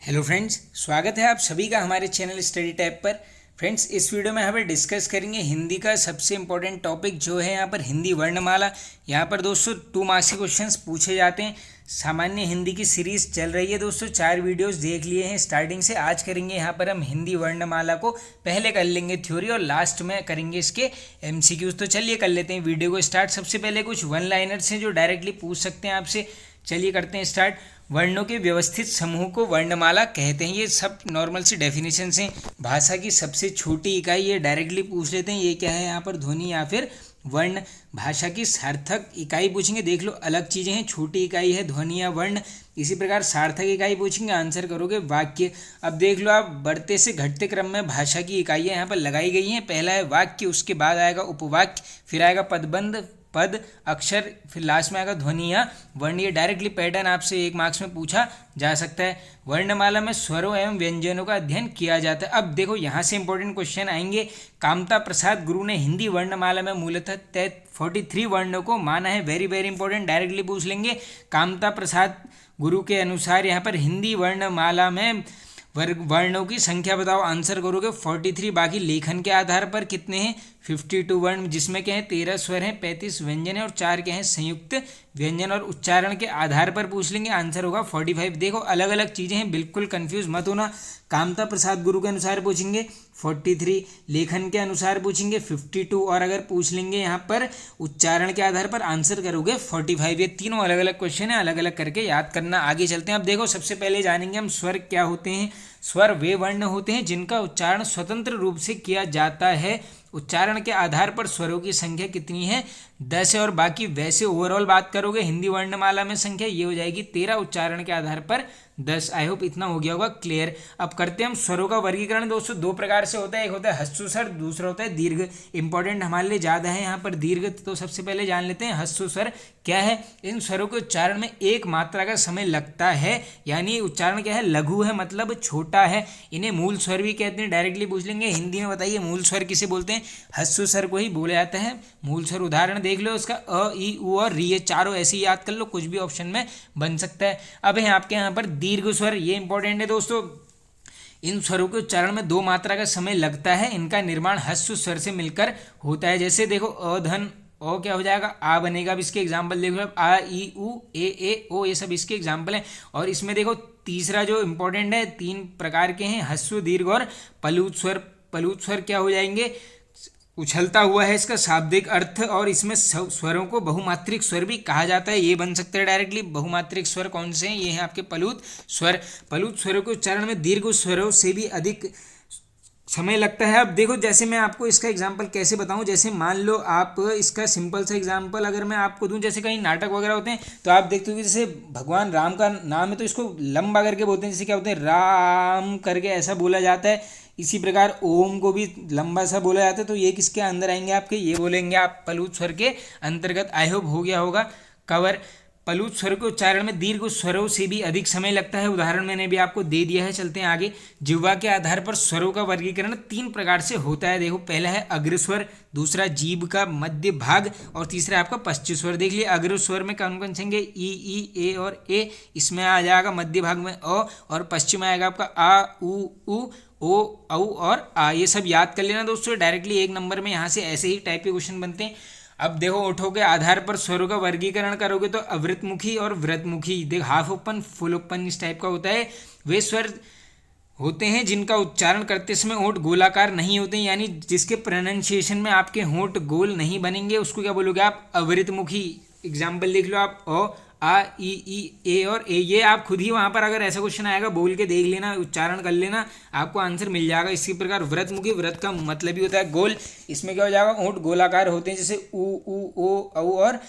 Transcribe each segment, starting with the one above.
Hello friends, स्वागत है आप सभी का हमारे चैनल स्टडी टैब पर। फ्रेंड्स, इस वीडियो में हम डिस्कस करेंगे हिंदी का सबसे इम्पोर्टेंट टॉपिक जो है यहाँ पर हिंदी वर्णमाला। यहाँ पर दोस्तों 2 मार्क्स के क्वेश्चंस पूछे जाते हैं। सामान्य हिंदी की सीरीज़ चल रही है दोस्तों, 4 वीडियोस देख लिए हैं स्टार्टिंग से। आज करेंगे यहाँ पर हम हिंदी वर्णमाला को, पहले कर लेंगे थ्योरी और लास्ट में करेंगे इसके MCQs। तो चलिए कर लेते हैं वीडियो को स्टार्ट। सबसे पहले कुछ वन लाइनर्स हैं जो डायरेक्टली पूछ सकते हैं आपसे। चलिए करते हैं स्टार्ट। वर्णों के व्यवस्थित समूह को वर्णमाला कहते हैं। ये सब नॉर्मल सी डेफिनेशन हैं। भाषा की सबसे छोटी इकाई, ये डायरेक्टली पूछ लेते हैं, ये क्या है यहाँ पर, ध्वनि या फिर वर्ण। भाषा की सार्थक इकाई पूछेंगे, देख लो अलग चीज़ें हैं, छोटी इकाई है ध्वनि या वर्ण। इसी प्रकार सार्थक इकाई पूछेंगे, आंसर करोगे वाक्य। अब देख लो आप, बढ़ते से घटते क्रम में भाषा की इकाइयाँ यहाँ पर लगाई गई हैं। पहला है वाक्य, उसके बाद आएगा उपवाक्य, फिर आएगा पदबंध, पद, अक्षर, फिर लास्ट में आएगा ध्वनि या वर्ण। ये डायरेक्टली पैटर्न आपसे 1 मार्क्स में पूछा जा सकता है। वर्णमाला में स्वरों एवं व्यंजनों का अध्ययन किया जाता है। अब देखो यहाँ से इंपॉर्टेंट क्वेश्चन आएंगे। कामता प्रसाद गुरु ने हिंदी वर्णमाला में मूलतः 43 वर्णों को माना है। वेरी वेरी इंपॉर्टेंट, डायरेक्टली पूछ लेंगे। कामता प्रसाद गुरु के अनुसार यहाँ पर हिंदी वर्णमाला में वर्णों की संख्या बताओ, आंसर करोगे 43। बाकी लेखन के आधार पर कितने हैं, 52 वर्ण, जिसमें क्या है 13 स्वर हैं, 35 व्यंजन है और 4 क्या है संयुक्त व्यंजन। और उच्चारण के आधार पर पूछ लेंगे, आंसर होगा 45। देखो अलग अलग चीज़ें हैं, बिल्कुल कंफ्यूज मत होना। कामता प्रसाद गुरु के अनुसार पूछेंगे 43, लेखन के अनुसार पूछेंगे 52, और अगर पूछ लेंगे यहाँ पर उच्चारण के आधार पर आंसर करोगे 45। ये तीनों अलग अलग क्वेश्चन है, अलग अलग करके याद करना। आगे चलते हैं। अब देखो सबसे पहले जानेंगे हम स्वर क्या होते हैं। स्वर वे वर्ण होते हैं जिनका उच्चारण स्वतंत्र रूप से किया जाता है। उच्चारण के आधार पर स्वरों की संख्या कितनी है, 10 है। और बाकी वैसे ओवरऑल बात करोगे हिंदी वर्णमाला में संख्या ये हो जाएगी 13, उच्चारण के आधार पर 10। आई होप इतना हो गया होगा क्लियर। अब करते हैं हम स्वरों का वर्गीकरण। दोस्तों 2 प्रकार से होता है, एक होता है ह्रस्व स्वर, दूसरा होता है दीर्घ। इंपॉर्टेंट हमारे लिए ज़्यादा है यहाँ पर दीर्घ। तो सबसे पहले जान लेते हैं ह्रस्व स्वर क्या है। इन स्वरों के उच्चारण में एक मात्रा का समय लगता है, यानी उच्चारण क्या है, लघु है, मतलब छोटा है। इन्हें मूल स्वर भी कहते हैं। डायरेक्टली पूछ लेंगे हिंदी में बताइए मूल स्वर किसे बोलते हैं। ह्रस्व स्वर को ही बोला जाता है मूल स्वर। उदाहरण देख लो उसका, अ, ई, उ और री, ये चारों ऐसे ही याद कर लो, कुछ भी ऑप्शन में बन सकता है। अब है आपके यहाँ पर दीर्घ स्वर, ये इंपॉर्टेंट है दोस्तों। इन स्वरों के उच्चारण में 2 मात्रा का समय लगता है। इनका निर्माण ह्रस्व स्वर से मिलकर होता है। जैसे देखो अधन, ओ क्या हो जाएगा, आ बनेगा। अब इसके एग्जाम्पल देखो, आ, ई, उ, ए, ओ, ये सब इसके एग्जाम्पल हैं। और इसमें देखो तीसरा जो इंपॉर्टेंट है, 3 प्रकार के हैं, ह्रस्व, दीर्घ और पलूत स्वर। पलूत स्वर क्या हो जाएंगे, उछलता हुआ है इसका शाब्दिक अर्थ, और इसमें स्वरों को बहुमात्रिक स्वर भी कहा जाता है। ये बन सकते हैं डायरेक्टली। बहुमात्रिक स्वर कौन से हैं, ये हैं आपके पलूत स्वर। पलूत स्वरों के उच्चारण में दीर्घ स्वरों से भी अधिक समय लगता है। अब देखो जैसे मैं आपको इसका एग्जांपल कैसे बताऊं, जैसे मान लो आप इसका सिंपल सा एग्जांपल अगर मैं आपको दूं, जैसे कहीं नाटक वगैरह होते हैं तो आप देखते हो कि जैसे भगवान राम का नाम है तो इसको लंबा करके बोलते हैं, जैसे क्या बोलते हैं, राम करके ऐसा बोला जाता है। इसी प्रकार ओम को भी लंबा सा बोला जाता है। तो ये किसके अंदर आएंगे आपके, ये बोलेंगे आप पलूत स्वर के अंतर्गत। आई होप हो गया होगा कवर। पलूत स्वर के उच्चारण में दीर्घ स्वरों से भी अधिक समय लगता है। उदाहरण मैंने भी आपको दे दिया है। चलते हैं आगे। जिह्वा के आधार पर स्वरों का वर्गीकरण 3 प्रकार से होता है। देखो पहला है अग्रस्वर, दूसरा जीभ का मध्य भाग, और तीसरा आपका पश्च स्वर। देख लिया अग्रस्वर में कौन कौन सेंगे, ई, ए और ए। इसमें आ जाएगा मध्य भाग में अ, और पश्चिम में आएगा आपका आ, उ, ओ, औ और आ। ये सब याद कर लेना दोस्तों, डायरेक्टली 1 नंबर में यहाँ से ऐसे ही टाइप के क्वेश्चन बनते हैं। अब देखो ओठों के आधार पर स्वरों का वर्गीकरण करोगे तो अवृतमुखी और वृतमुखी, देख हाफ ओपन, फुल ओपन इस टाइप का होता है। वे स्वर होते हैं जिनका उच्चारण करते समय होंठ गोलाकार नहीं होते, यानी जिसके प्रोनाउंसिएशन में आपके होंठ गोल नहीं बनेंगे, उसको क्या बोलोगे आप, अवृतमुखी। एग्जाम्पल देख लो आप, आ, ई, ए और ए। ये आप खुद ही वहाँ पर अगर ऐसा क्वेश्चन आएगा बोल के देख लेना, उच्चारण कर लेना, आपको आंसर मिल जाएगा। इसी प्रकार व्रतमुखी, व्रत का मतलब ही होता है गोल। इसमें क्या हो जाएगा, होंठ गोलाकार होते हैं, जैसे उ, ओ, औ और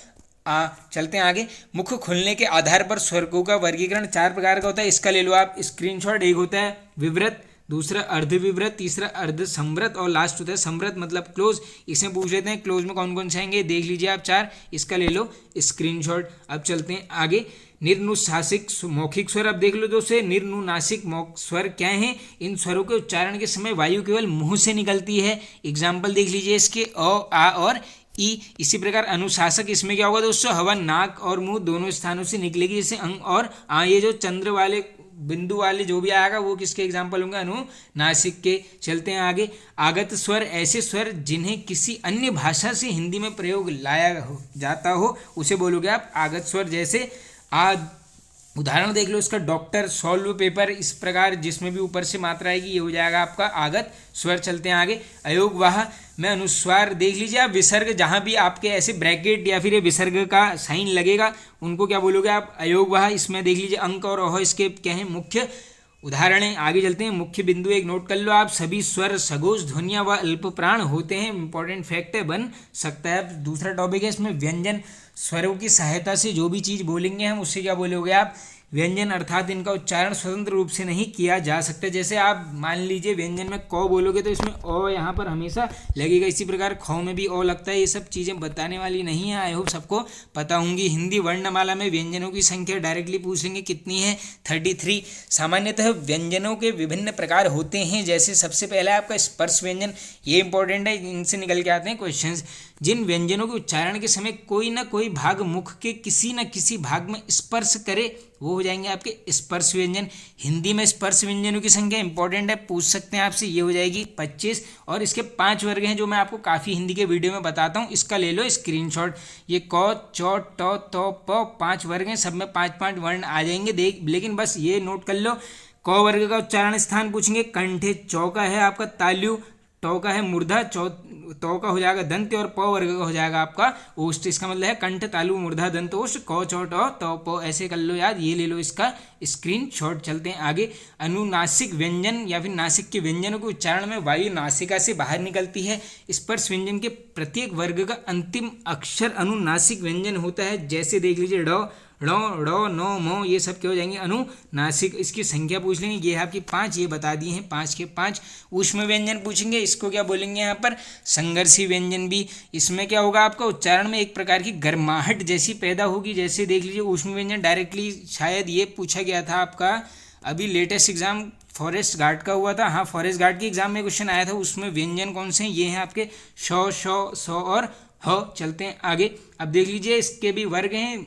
आ। चलते हैं आगे। मुख खुलने के आधार पर स्वरों का वर्गीकरण 4 प्रकार का होता है। इसका ले लो आप स्क्रीनशॉट। एक होता है विवृत, दूसरा अर्धविवृत, तीसरा अर्ध संवृत और लास्ट होता है संवृत मतलब क्लोज। इसमें पूछ लेते हैं क्लोज में कौन कौन से आएंगे, देख लीजिए आप 4। इसका ले लो स्क्रीनशॉट। अब चलते हैं आगे। निर्नुशासिक मौखिक स्वर। अब देख लो दोस्तों, निर्नुनासिक स्वर क्या हैं। इन स्वरों के उच्चारण के समय वायु केवल मुंह से निकलती है। एग्जाम्पल देख लीजिए इसके, अ, आ और ई। इसी प्रकार अनुशासक, इसमें क्या होगा दोस्तों, हवा नाक और मुंह दोनों स्थानों से निकलेगी, जैसे अंग और आ। ये जो चंद्र वाले बिंदु वाले जो भी आएगा वो किसके एग्जाम्पल होंगे, अनुनासिक के। चलते हैं आगे। आगत स्वर ऐसे स्वर जिन्हें किसी अन्य भाषा से हिंदी में प्रयोग लाया जाता हो उसे बोलोगे आप आगत स्वर। जैसे उदाहरण देख लो इसका, डॉक्टर, सॉल्व पेपर, इस प्रकार जिसमें भी ऊपर से मात्रा आएगी ये हो जाएगा आपका आगत स्वर। चलते हैं आगे। अयोगवाह में अनुस्वार देख लीजिए आप, विसर्ग जहाँ भी आपके ऐसे ब्रैकेट या फिर ये विसर्ग का साइन लगेगा उनको क्या बोलोगे आप, अयोगवाह। इसमें देख लीजिए अंक और अह इसके क्या है, मुख्य उदाहरण है। आगे चलते हैं। मुख्य बिंदु एक नोट कर लो आप, सभी स्वर सघोष ध्वनियाँ व अल्प प्राण होते हैं। इंपॉर्टेंट फैक्ट है, बन सकता है। अब दूसरा टॉपिक है इसमें व्यंजन स्वरों की सहायता से जो भी चीज़ बोलेंगे हम उससे क्या बोलोगे आप, व्यंजन, अर्थात इनका उच्चारण स्वतंत्र रूप से नहीं किया जा सकता। जैसे आप मान लीजिए व्यंजन में क बोलोगे तो इसमें ओ यहाँ पर हमेशा लगेगा, इसी प्रकार ख में भी ओ लगता है। ये सब चीज़ें बताने वाली नहीं है, आई होप सबको पता होंगी। हिंदी वर्णमाला में व्यंजनों की संख्या डायरेक्टली पूछेंगे कितनी है, 33। सामान्यतः व्यंजनों के विभिन्न प्रकार होते हैं। जैसे सबसे पहला है आपका स्पर्श व्यंजन, ये इंपॉर्टेंट है, इनसे निकल के आते हैं क्वेश्चंस। जिन व्यंजनों के उच्चारण के समय कोई ना कोई भाग मुख के किसी न किसी भाग में स्पर्श करे वो हो जाएंगे आपके स्पर्श व्यंजन। हिंदी में स्पर्श व्यंजनों की संख्या इंपॉर्टेंट है, पूछ सकते हैं आपसे, ये हो जाएगी 25। और इसके 5 वर्ग हैं जो मैं आपको काफ़ी हिंदी के वीडियो में बताता हूँ, इसका ले लो स्क्रीनशॉट। ये क, चौ, ट, तो, प 5 वर्ग हैं, सब में 5-5 वर्ण आ जाएंगे देख, लेकिन बस ये नोट कर लो। क वर्ग का उच्चारण स्थान पूछेंगे, कंठे, चौ का है आपका तालु, टौ का है मूर्धा, तो का हो जाएगा दंत और प वर्ग का हो जाएगा आपका ओष्ठ। इसका मतलब है कंठ, तालु, मूर्धा, दंत, ओष्ठ, क, चौ, ट, तो, प, ऐसे कर लो याद, ये ले लो इसका स्क्रीनशॉट। चलते हैं आगे। अनुनासिक व्यंजन या फिर नासिक के व्यंजनों के उच्चारण में वायु नासिका से बाहर निकलती है। स्पर्श व्यंजन के प्रत्येक वर्ग का अंतिम अक्षर अनुनासिक व्यंजन होता है। जैसे देख लीजिए ड, ड़, नो, मो, ये सब क्या हो जाएंगे, अनुनासिक। इसकी संख्या पूछ लेंगे, ये आपकी 5, ये बता दिए हैं 5 के 5। ऊष्म व्यंजन पूछेंगे, इसको क्या बोलेंगे यहाँ पर, संघर्षी व्यंजन भी। इसमें क्या होगा आपका उच्चारण में एक प्रकार की गर्माहट जैसी पैदा होगी। जैसे देख लीजिए ऊष्म व्यंजन डायरेक्टली शायद ये पूछा गया था आपका अभी लेटेस्ट एग्जाम फॉरेस्ट गार्ड का हुआ था, हाँ फॉरेस्ट गार्ड के एग्जाम में क्वेश्चन आया था, उसमें व्यंजन कौन से हैं, ये हैं आपके शौ, शौ, सौ और ह। चलते हैं आगे। अब देख लीजिए इसके भी वर्ग हैं,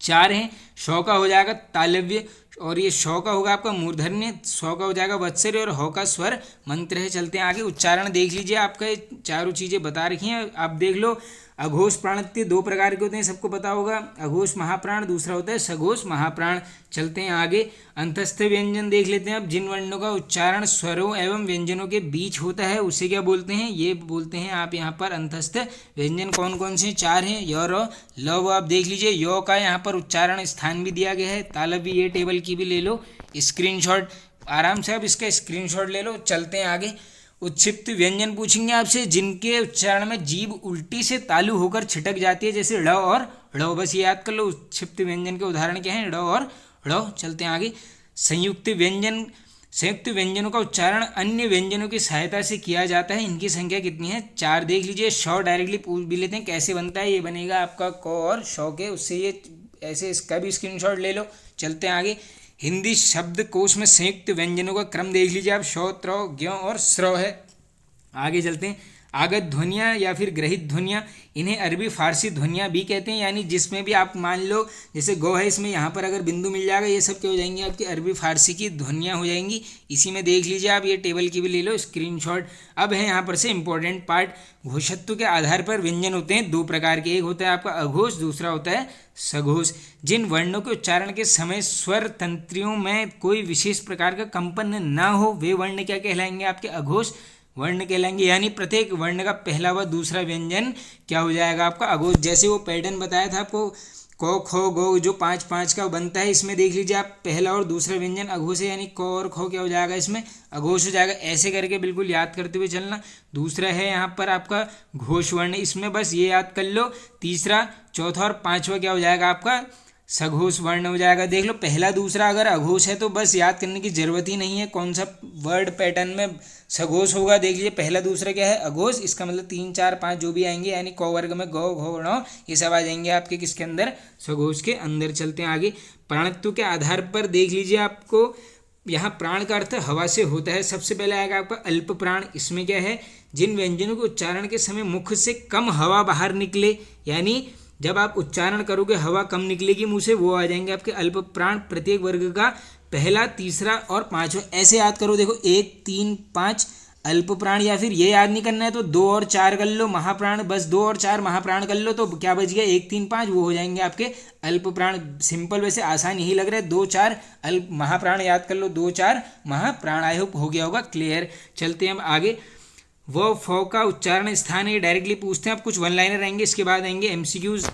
4 हैं। शौ का हो जाएगा तालव्य, और ये शौ का होगा आपका मूर्धन्य, सौ का हो जाएगा वत्सर्य, और ह का स्वर मंत्र है। चलते हैं आगे। उच्चारण देख लीजिए, आपका चारों चीज़ें बता रखी हैं, आप देख लो। अघोष प्राणत्य 2 प्रकार के होते हैं, सबको पता होगा, अघोष महाप्राण, दूसरा होता है सघोष महाप्राण। चलते हैं आगे। अंतस्थ व्यंजन देख लेते हैं अब, जिन वर्णों का उच्चारण स्वरों एवं व्यंजनों के बीच होता है उसे क्या बोलते हैं, ये बोलते हैं आप यहाँ पर अंतस्थ व्यंजन। कौन कौन से 4 हैं, य, र, ल, व। आप देख लीजिए य का यहाँ पर उच्चारण स्थान भी दिया गया है, तालव्य, ये टेबल की भी ले लो स्क्रीनशॉट, आराम से आप इसका स्क्रीनशॉट ले लो। चलते हैं आगे। उच्छिप्त व्यंजन पूछेंगे आपसे, जिनके उच्चारण में जीभ उल्टी से तालु होकर छिटक जाती है, जैसे ड़ और ड़, बस ये याद कर लो। उच्छिप्त व्यंजन के उदाहरण क्या हैं, ड़ और ड़। चलते हैं आगे। संयुक्त व्यंजन, संयुक्त व्यंजनों का उच्चारण अन्य व्यंजनों की सहायता से किया जाता है, इनकी संख्या कितनी है, 4। देख लीजिए शौ डायरेक्टली पूछ भी लेते हैं कैसे बनता है, ये बनेगा आपका क और शौ के, उससे ये ऐसे इसका भी स्क्रीनशॉट ले लो। चलते हैं आगे। हिंदी शब्दकोश में संयुक्त व्यंजनों का क्रम देख लीजिए आप, शौ, त्र, ज्ञ और स्र है। आगे चलते हैं। आगत ध्वनियाँ या फिर ग्रहित ध्वनियाँ, इन्हें अरबी फारसी ध्वनियाँ भी कहते हैं, यानी जिसमें भी आप मान लो जैसे गो है, इसमें यहाँ पर अगर बिंदु मिल जाएगा, ये सब क्या हो जाएंगी आपकी अरबी फारसी की ध्वनियाँ हो जाएंगी। इसी में देख लीजिए आप, ये टेबल की भी ले लो स्क्रीनशॉट। अब है यहाँ पर से इंपॉर्टेंट पार्ट। घोषत्व के आधार पर व्यंजन होते हैं 2 प्रकार के, एक होता है आपका अघोष, दूसरा होता है सघोष। जिन वर्णों के उच्चारण के समय स्वर तंत्रियों में कोई विशेष प्रकार का कंपन न हो वे वर्ण क्या कहलाएंगे, आपके अघोष वर्ण कहलाएंगे। यानी प्रत्येक वर्ण का पहला व दूसरा व्यंजन क्या हो जाएगा आपका अघोष। जैसे वो पैटर्न बताया था आपको, क, ख, गो जो 5-5 का बनता है, इसमें देख लीजिए आप पहला और दूसरा व्यंजन अघोष है, यानी क और ख क्या हो जाएगा, इसमें अघोष हो जाएगा। ऐसे करके बिल्कुल याद करते हुए चलना। दूसरा है यहाँ पर आपका घोष वर्ण, इसमें बस ये याद कर लो। तीसरा, चौथा और 5वां क्या हो जाएगा आपका सघोष वर्ण हो जाएगा। देख लो पहला दूसरा अगर अघोष है तो बस याद करने की जरूरत ही नहीं है कौन सा वर्ड पैटर्न में सघोष होगा। देख लीजिए पहला दूसरा क्या है अघोष, इसका मतलब 3, 4, 5 जो भी आएंगे, यानी क वर्ग में गौ, घो, ण, ये सब आ जाएंगे आपके किसके अंदर, सघोष के अंदर। चलते हैं आगे। प्राणत्व के आधार पर देख लीजिए, आपको यहाँ प्राण का अर्थ हवा से होता है। सबसे पहले आएगा आपका अल्प प्राण। इसमें क्या है, जिन व्यंजनों के उच्चारण के समय मुख से कम हवा बाहर निकले, यानी जब आप उच्चारण करोगे हवा कम निकलेगी मुंह से, वो आ जाएंगे आपके अल्प प्राण। प्रत्येक वर्ग का पहला, तीसरा और पांचवा ऐसे याद करो। देखो 1 3 5 अल्प प्राण, या फिर ये याद नहीं करना है तो 2 और 4 कर लो महाप्राण, बस 2 और 4 महाप्राण कर लो तो क्या बच गया 1 3 5, वो हो जाएंगे आपके अल्प प्राण। सिंपल, वैसे आसान यही लग रहा है। 2 4 अल्प महाप्राण याद कर लो, 2 4 महाप्राण। आई होप हो गया होगा क्लियर। चलते हैं हम आगे। वो फो का उच्चारण स्थान ये डायरेक्टली पूछते हैं। अब कुछ वन लाइनर आएंगे, इसके बाद आएंगे एमसीक्यूज।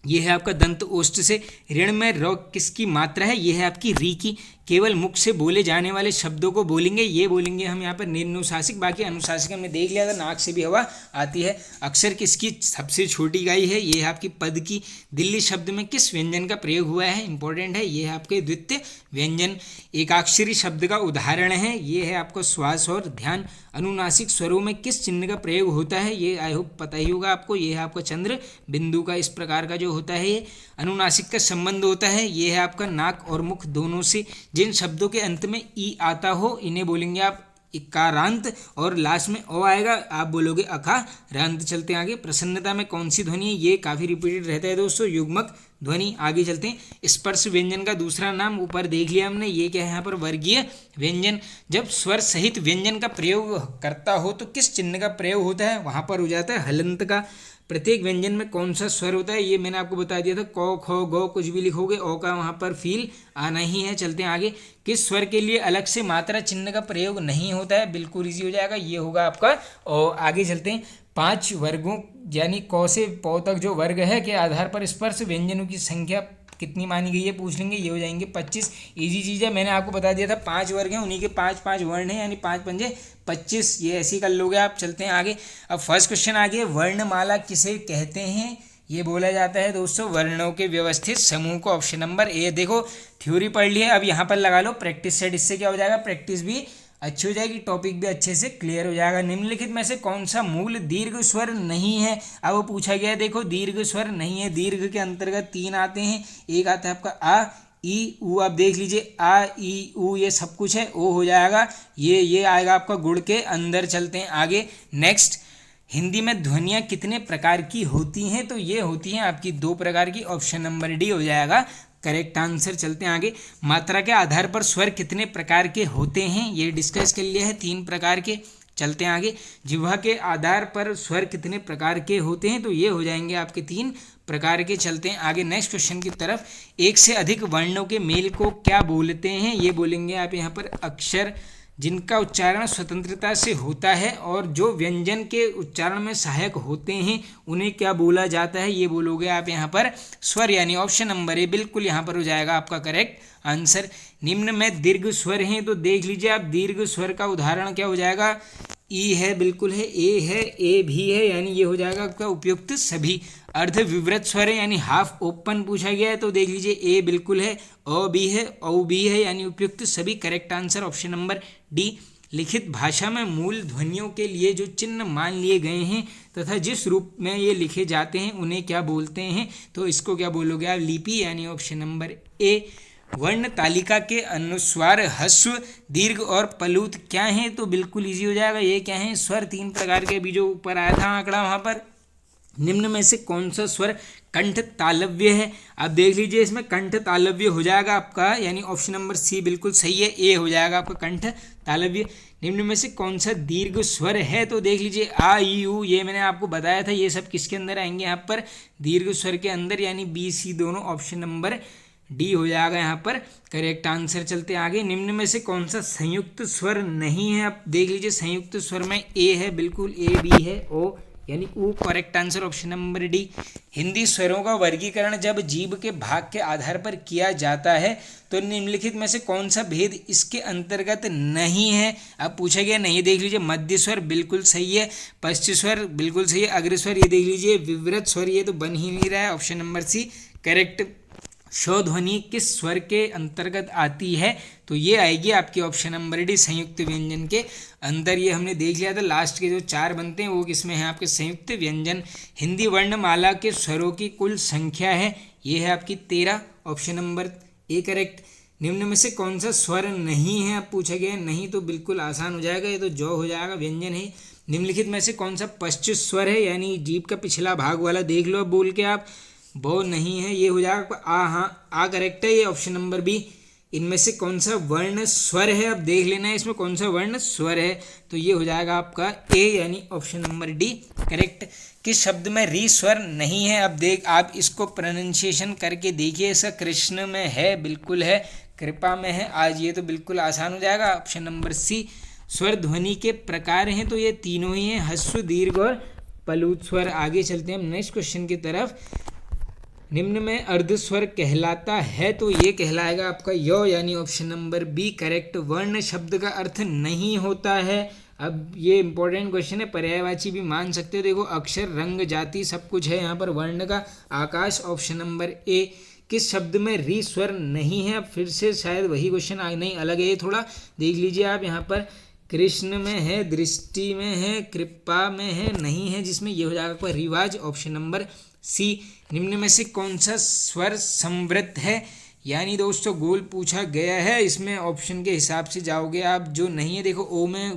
ये है आपका दंत ओष्ठ से। ऋण में र किसकी मात्रा है? ये है आपकी री की। केवल मुख से बोले जाने वाले शब्दों को बोलेंगे, ये बोलेंगे हम यहाँ पर निरनुशासिक। बाकी अनुशासिक हमने देख लिया था, नाक से भी हवा आती है। अक्षर किसकी सबसे छोटी इकाई है? ये है आपकी पद की। दिल्ली शब्द में किस व्यंजन का प्रयोग हुआ है? इंपॉर्टेंट है, ये है आपके द्वितीय व्यंजन। एकाक्षरी शब्द का उदाहरण है, ये है आपको श्वास और ध्यान। अनुनासिक स्वरों में किस चिन्ह का प्रयोग होता है? ये आई होप पता ही होगा आपको, ये है आपका चंद्र बिंदु का इस प्रकार का जो होता है ये। अनुनासिक का संबंध होता है, ये है आपका नाक और मुख दोनों से। जिन शब्दों के अंत में ई आता हो इन्हें बोलेंगे आप इकारांत, और लास्ट में ओ आएगा आप बोलोगे अकारांत। चलते हैं आगे। प्रसन्नता में कौन सी ध्वनि है? ये काफ़ी रिपीटेड रहता है दोस्तों, युग्मक ध्वनि। आगे चलते हैं। स्पर्श व्यंजन का दूसरा नाम ऊपर देख लिया हमने, ये क्या है यहाँ पर? वर्गीय व्यंजन। जब स्वर सहित व्यंजन का प्रयोग करता हो तो किस चिन्ह का प्रयोग होता है? वहाँ पर हो जाता है हलंत का। प्रत्येक व्यंजन में कौन सा स्वर होता है? ये मैंने आपको बता दिया था। क ख ग कुछ भी लिखोगे ओ का वहाँ पर फील आना ही है। चलते हैं आगे। किस स्वर के लिए अलग से मात्रा चिन्ह का प्रयोग नहीं होता है? बिल्कुल इजी हो जाएगा, ये होगा आपका। और आगे चलते हैं। 5 वर्गों यानी क से प तक जो वर्ग है के आधार पर स्पर्श व्यंजनों की संख्या कितनी मानी गई है पूछ लेंगे, ये हो जाएंगे 25। इजी चीज़ है, मैंने आपको बता दिया था 5 वर्ग हैं, उन्हीं के 5 5 वर्ण हैं, यानी 5 पंजे 25, ये ऐसे ही कर लोगे आप। चलते हैं आगे। अब फर्स्ट क्वेश्चन आ गया, वर्णमाला किसे कहते हैं? ये बोला जाता है दोस्तों वर्णों के व्यवस्थित समूह को। Option number A. देखो थ्योरी पढ़ ली है, अब यहाँ पर लगा लो प्रैक्टिस सेट। इससे क्या हो जाएगा? प्रैक्टिस भी अच्छी हो जाएगी, टॉपिक भी अच्छे से क्लियर हो जाएगा। निम्नलिखित में से कौन सा मूल दीर्घ स्वर नहीं है? अब वो पूछा गया है, देखो दीर्घ स्वर नहीं है। दीर्घ के अंतर्गत 3 आते हैं, एक आता है आपका आ ई ऊ। आप देख लीजिए आ ई ऊ ये सब कुछ है, ओ हो जाएगा, ये आएगा आपका गुण के अंदर। चलते हैं आगे। नेक्स्ट, हिंदी में ध्वनियाँ कितने प्रकार की होती हैं? तो ये होती हैं आपकी 2 प्रकार की। ऑप्शन नंबर डी हो जाएगा करेक्ट आंसर। चलते हैं आगे। मात्रा के आधार पर स्वर कितने प्रकार के होते हैं? ये डिस्कस कर लिया है, 3 प्रकार के। चलते हैं आगे। जिह्वा के आधार पर स्वर कितने प्रकार के होते हैं? तो ये हो जाएंगे आपके 3 प्रकार के। चलते हैं आगे नेक्स्ट क्वेश्चन की तरफ। एक से अधिक वर्णों के मेल को क्या बोलते हैं? ये बोलेंगे आप यहाँ पर अक्षर जिनका उच्चारण स्वतंत्रता से होता है और जो व्यंजन के उच्चारण में सहायक होते हैं उन्हें क्या बोला जाता है? ये बोलोगे आप यहाँ पर स्वर, यानी ऑप्शन नंबर ए बिल्कुल यहाँ पर हो जाएगा आपका करेक्ट आंसर। निम्न में दीर्घ स्वर हैं, तो देख लीजिए आप दीर्घ स्वर का उदाहरण क्या हो जाएगा? ई है, बिल्कुल है, ए है, ए भी है, यानी ये हो जाएगा आपका उपयुक्त सभी। अर्ध विवृत स्वर है यानी हाफ ओपन पूछा गया है, तो देख लीजिए ए बिल्कुल है, अ भी है, औ भी है, यानी उपयुक्त सभी। Correct answer option number D. लिखित भाषा में मूल ध्वनियों के लिए जो चिन्ह मान लिए गए हैं तथा जिस रूप में ये लिखे जाते हैं उन्हें क्या बोलते हैं? तो इसको क्या बोलोगे आप? लिपि, यानी ऑप्शन नंबर ए। वर्ण तालिका के अनुस्वार ह्रस्व, दीर्घ और प्लुत क्या हैं? तो बिल्कुल इजी हो जाएगा, ये क्या है? स्वर 3 प्रकार के। अभी जो ऊपर आया था आंकड़ा वहाँ पर। निम्न में से कौन सा स्वर कंठ तालव्य है? आप देख लीजिए इसमें कंठ तालव्य हो जाएगा आपका, यानी ऑप्शन नंबर सी बिल्कुल सही है, ए हो जाएगा आपका कंठ तालव्य। निम्न में से कौन सा दीर्घ स्वर है? तो देख लीजिए आ ई ऊ, ये मैंने आपको बताया था, ये सब किसके अंदर आएंगे? यहाँ पर दीर्घ स्वर के अंदर, यानी बी सी दोनों। ऑप्शन नंबर डी हो जाएगा यहाँ पर करेक्ट आंसर। चलते आगे। निम्न में से कौन सा संयुक्त स्वर नहीं है? आप देख लीजिए संयुक्त स्वर में ए है, बिल्कुल ए बी है, ओ यानी ऊ correct answer option number D. Hindi स्वरों का वर्गीकरण जब जीभ के भाग के आधार पर किया जाता है तो निम्नलिखित में से कौन सा भेद इसके अंतर्गत नहीं है? अब पूछा गया नहीं, देख लीजिए मध्य स्वर बिल्कुल सही है, पश्च स्वर बिल्कुल सही है, अग्र स्वर ये देख लीजिए, विवृत स्वर ये तो बन ही नहीं रहा है, ऑप्शन नंबर सी करेक्ट। शो ध्वनि किस स्वर के अंतर्गत आती है? तो ये आएगी आपकी ऑप्शन नंबर डी संयुक्त व्यंजन के अंदर। ये हमने देख लिया था, लास्ट के जो 4 बनते हैं वो किसमें है? आपके संयुक्त व्यंजन। हिंदी वर्णमाला के स्वरों की कुल संख्या है, ये है आपकी 13, ऑप्शन नंबर ए करेक्ट। निम्न में से कौन सा स्वर नहीं है? अब पूछा गया नहीं, तो बिल्कुल आसान हो जाएगा, ये तो जो हो जाएगा व्यंजन है। निम्नलिखित में से कौन सा पश्च स्वर है, यानी जीभ का पिछला भाग वाला? देख लो अब बोल के आप, वो नहीं है, ये हो जाएगा आ। हाँ आ करेक्ट है, ये ऑप्शन नंबर बी इनमें से कौन सा वर्ण स्वर है, अब देख लेना है इसमें कौन सा वर्ण स्वर है। तो ये हो जाएगा आपका ए यानी ऑप्शन नंबर डी करेक्ट। किस शब्द में री स्वर नहीं है, अब देख आप इसको प्रोनाउंसिएशन करके देखिए। ऐसा कृष्ण में है, बिल्कुल है, कृपा में है, आज ये तो बिल्कुल आसान हो जाएगा। Option number C. स्वर ध्वनि के प्रकार हैं तो ये तीनों ही हैं, ह्रस्व, दीर्घ और प्लुत स्वर। आगे चलते हैं हम नेक्स्ट क्वेश्चन की तरफ। निम्न में अर्ध स्वर कहलाता है तो ये कहलाएगा आपका य यानी ऑप्शन नंबर बी करेक्ट। वर्ण शब्द का अर्थ नहीं होता है, अब ये इंपॉर्टेंट क्वेश्चन है, पर्यायवाची भी मान सकते हो। देखो अक्षर, रंग, जाति सब कुछ है यहाँ पर वर्ण का। आकाश ऑप्शन नंबर ए। किस शब्द में री स्वर नहीं है, अब फिर से शायद वही क्वेश्चन नहीं अलग है, थोड़ा देख लीजिए आप। यहाँ पर कृष्ण में है, दृष्टि में है, कृपा में है, नहीं है, जिसमें ये हो जाएगा कोई रिवाज ऑप्शन नंबर सी। निम्न में से कौन सा स्वर समृद्ध है, यानी दोस्तों गोल पूछा गया है, इसमें ऑप्शन के हिसाब से जाओगे आप। जो नहीं है देखो ओ में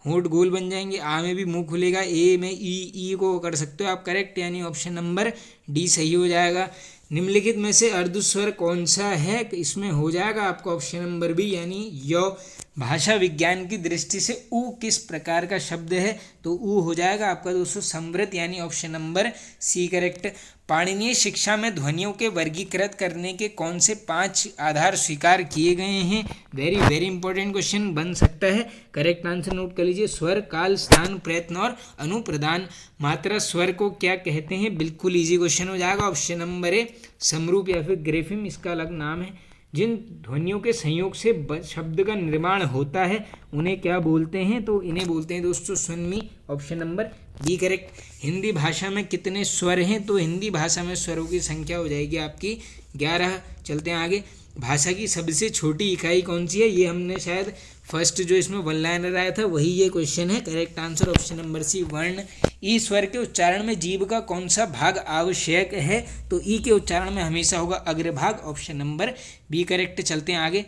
होंठ गोल बन जाएंगे, आ में भी मुंह खुलेगा, ए में ई को कर सकते हो आप करेक्ट, यानी ऑप्शन नंबर डी सही हो जाएगा। निम्नलिखित में से अर्धस्वर कौन सा है, इसमें हो जाएगा आपका ऑप्शन नंबर बी यानी य। भाषा विज्ञान की दृष्टि से उ किस प्रकार का शब्द है, तो उ हो जाएगा आपका दोस्तों समृद्ध यानी ऑप्शन नंबर सी करेक्ट। पाणिनीय शिक्षा में ध्वनियों के वर्गीकृत करने के कौन से 5 आधार स्वीकार किए गए हैं, वेरी वेरी इंपॉर्टेंट क्वेश्चन बन सकता है। करेक्ट आंसर नोट कर लीजिए, स्वर, काल, स्थान, प्रयत्न और अनुप्रदान। मात्रा स्वर को क्या कहते हैं, बिल्कुल इजी क्वेश्चन हो जाएगा, ऑप्शन नंबर ए समरूप या फिर ग्रेफिम इसका अलग नाम है। जिन ध्वनियों के संयोग से शब्द का निर्माण होता है उन्हें क्या बोलते हैं, तो इन्हें बोलते हैं दोस्तों ध्वनि, option number B correct. Hindi भाषा में कितने स्वर हैं, तो हिंदी भाषा में स्वरों की संख्या हो जाएगी आपकी 11। चलते हैं आगे। भाषा की सबसे छोटी इकाई कौन सी है, ये हमने शायद फर्स्ट जो इसमें वन लाइनर आया था वही ये क्वेश्चन है। Correct answer option number C वर्ण। ई स्वर के उच्चारण में जीभ का कौन सा भाग आवश्यक है, तो ई के उच्चारण में हमेशा होगा अग्रभाग, ऑप्शन नंबर बी करेक्ट। चलते हैं आगे।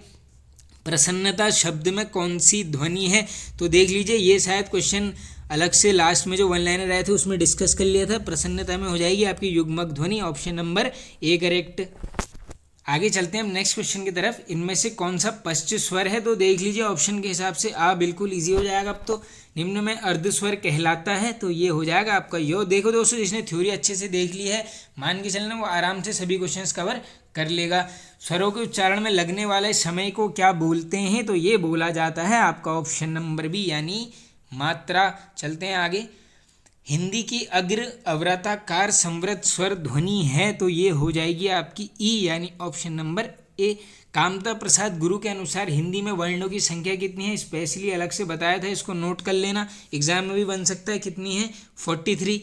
प्रसन्नता शब्द में कौन सी ध्वनि है, तो देख लीजिए ये शायद क्वेश्चन अलग से लास्ट में जो वन लाइनर आए थे उसमें डिस्कस कर लिया था। प्रसन्नता में हो जाएगी आपकी युग्मक ध्वनि, ऑप्शन नंबर ए करेक्ट। आगे चलते हैं हम नेक्स्ट क्वेश्चन की तरफ। इनमें से कौन सा पश्च स्वर है, तो देख लीजिए ऑप्शन के हिसाब से आ बिल्कुल इजी हो जाएगा। अब तो निम्न में अर्ध स्वर कहलाता है तो ये हो जाएगा आपका यो। देखो दोस्तों जिसने थ्योरी अच्छे से देख ली है मान के चलना वो आराम से सभी क्वेश्चंस कवर कर लेगा। स्वरों के उच्चारण में लगने वाले समय को क्या बोलते हैं, तो ये बोला जाता है आपका ऑप्शन नंबर बी यानी मात्रा। चलते हैं आगे। हिंदी की अग्र अवृताकार समृद्ध स्वर ध्वनि है, तो ये हो जाएगी आपकी ई यानी option number A. Kamta Prasad गुरु के अनुसार हिंदी में वर्णों की संख्या कितनी है, स्पेशली अलग से बताया था, इसको नोट कर लेना, एग्जाम में भी बन सकता है। कितनी है, 43।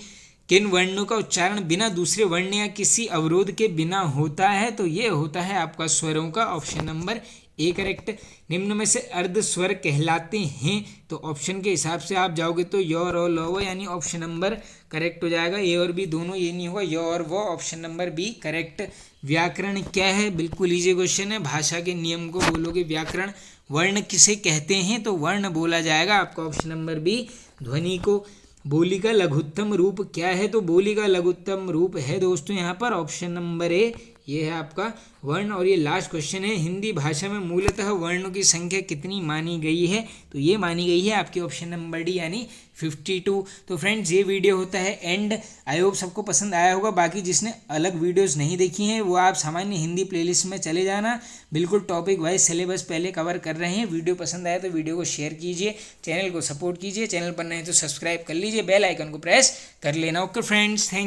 किन वर्णों का उच्चारण बिना दूसरे वर्ण या किसी अवरोध के बिना होता है, तो ये होता है आपका स्वरों का, ऑप्शन नंबर ए करेक्ट। निम्न में से अर्ध स्वर कहलाते हैं, तो ऑप्शन के हिसाब से आप जाओगे तो य और ल यानी ऑप्शन नंबर करेक्ट हो जाएगा। ए और बी दोनों, ये नहीं होगा य और वो, ऑप्शन नंबर बी करेक्ट। व्याकरण क्या है, बिल्कुल इजी क्वेश्चन है, भाषा के नियम को बोलोगे व्याकरण। वर्ण किसे कहते हैं, तो वर्ण बोला जाएगा आपका ऑप्शन नंबर बी ध्वनि को। बोली का लघुत्तम रूप क्या है, तो बोली का लघुत्तम रूप है दोस्तों यहाँ पर ऑप्शन नंबर ए, ये है आपका वर्ण। और ये लास्ट क्वेश्चन है, हिंदी भाषा में मूलतः वर्णों की संख्या कितनी मानी गई है, तो ये मानी गई है आपकी ऑप्शन नंबर डी यानी 52। तो फ्रेंड्स ये वीडियो होता है एंड, आई होप सबको पसंद आया होगा। बाकी जिसने अलग वीडियोस नहीं देखी हैं वो आप सामान्य हिंदी प्लेलिस्ट में चले जाना, बिल्कुल टॉपिक वाइज सिलेबस पहले कवर कर रहे हैं। वीडियो पसंद आया तो वीडियो को शेयर कीजिए, चैनल को सपोर्ट कीजिए, चैनल पर नए तो सब्सक्राइब कर लीजिए, बेल आइकन को प्रेस कर लेना। Okay friends, thank